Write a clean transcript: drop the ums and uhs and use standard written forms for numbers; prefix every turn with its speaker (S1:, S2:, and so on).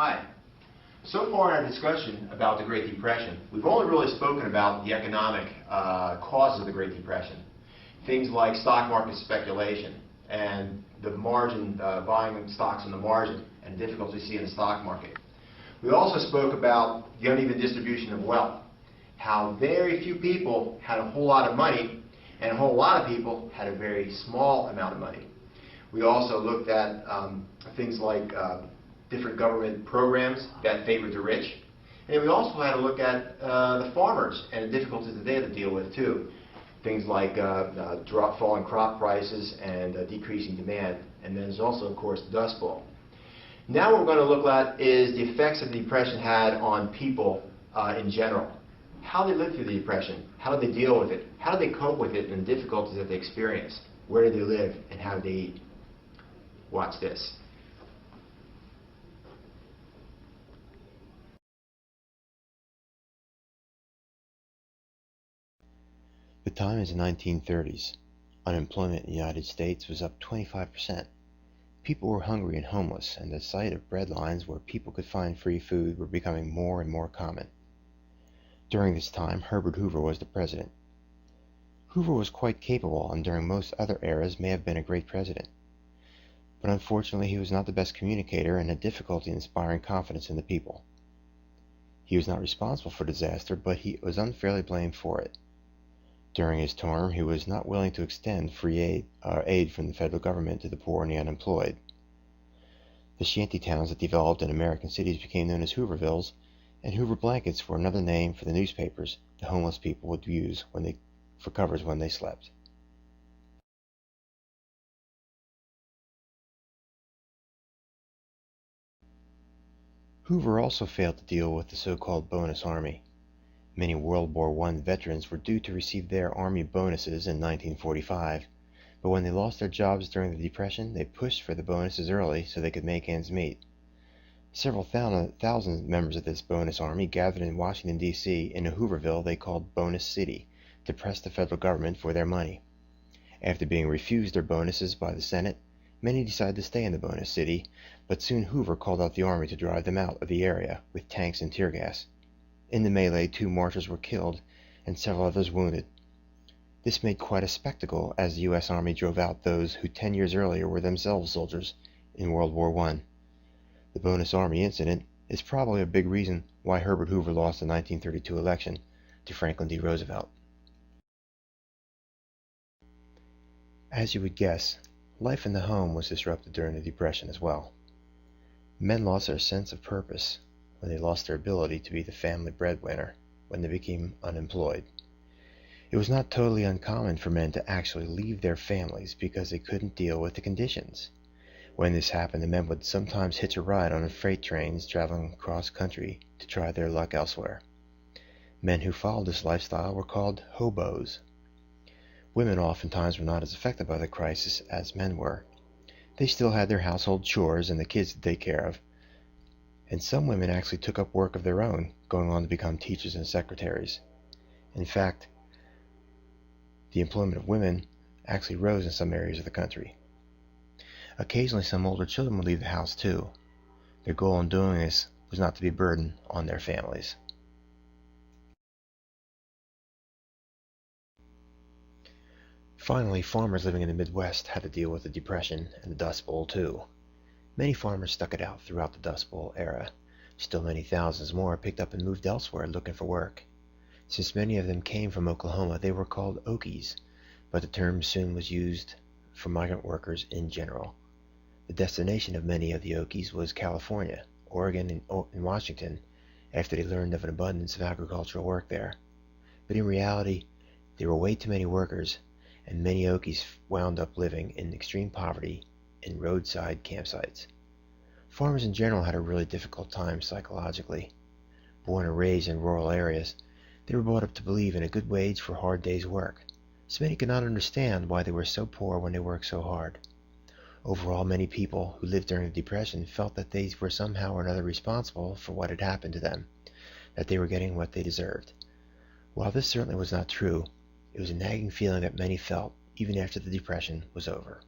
S1: Hi. So far in our discussion about the Great Depression, we've only really spoken about the economic causes of the Great Depression. Things like stock market speculation and the margin, buying stocks on the margin, and the difficulties we see in the stock market. We also spoke about the uneven distribution of wealth, how very few people had a whole lot of money and a whole lot of people had a very small amount of money. We also looked at things like different government programs that favored the rich. And we also had a look at the farmers and the difficulties that they had to deal with too. Things like falling crop prices and decreasing demand. And then there's also, of course, the Dust Bowl. Now what we're going to look at is the effects that the Depression had on people in general. How they lived through the Depression, how did they deal with it, how did they cope with it and the difficulties that they experienced, where did they live, and how did they eat. Watch this.
S2: The time is the 1930s. Unemployment in the United States was up 25%. People were hungry and homeless, and the sight of bread lines where people could find free food were becoming more and more common. During this time, Herbert Hoover was the president. Hoover was quite capable, and during most other eras may have been a great president. But unfortunately, he was not the best communicator and had difficulty inspiring confidence in the people. He was not responsible for disaster, but he was unfairly blamed for it. During his term, he was not willing to extend free aid from the federal government to the poor and the unemployed. The shanty towns that developed in American cities became known as Hoovervilles, and Hoover blankets were another name for the newspapers the homeless people would use for covers when they slept. Hoover also failed to deal with the so-called bonus army. Many World War I veterans were due to receive their Army bonuses in 1945, but when they lost their jobs during the Depression, they pushed for the bonuses early so they could make ends meet. Several thousand members of this bonus army gathered in Washington, D.C. in a Hooverville they called Bonus City to press the federal government for their money. After being refused their bonuses by the Senate, many decided to stay in the Bonus City, but soon Hoover called out the army to drive them out of the area with tanks and tear gas. In the melee, 2 marchers were killed and several others wounded. This made quite a spectacle as the U.S. Army drove out those who 10 years earlier were themselves soldiers in World War I. The Bonus Army incident is probably a big reason why Herbert Hoover lost the 1932 election to Franklin D. Roosevelt. As you would guess, life in the home was disrupted during the Depression as well. Men lost their sense of purpose when they lost their ability to be the family breadwinner when they became unemployed. It was not totally uncommon for men to actually leave their families because they couldn't deal with the conditions. When this happened, the men would sometimes hitch a ride on freight trains traveling across country to try their luck elsewhere. Men who followed this lifestyle were called hobos. Women oftentimes were not as affected by the crisis as men were. They still had their household chores and the kids to take care of, and some women actually took up work of their own, going on to become teachers and secretaries. In fact, the employment of women actually rose in some areas of the country. Occasionally, some older children would leave the house too. Their goal in doing this was not to be a burden on their families. Finally, farmers living in the Midwest had to deal with the Depression and the Dust Bowl too. Many farmers stuck it out throughout the Dust Bowl era. Still many thousands more picked up and moved elsewhere looking for work. Since many of them came from Oklahoma, they were called Okies, but the term soon was used for migrant workers in general. The destination of many of the Okies was California, Oregon, and Washington after they learned of an abundance of agricultural work there. But in reality, there were way too many workers, and many Okies wound up living in extreme poverty in roadside campsites. Farmers in general had a really difficult time psychologically. Born and raised in rural areas, they were brought up to believe in a good wage for a hard day's work, so many could not understand why they were so poor when they worked so hard. Overall, many people who lived during the Depression felt that they were somehow or another responsible for what had happened to them, that they were getting what they deserved. While this certainly was not true, it was a nagging feeling that many felt even after the Depression was over.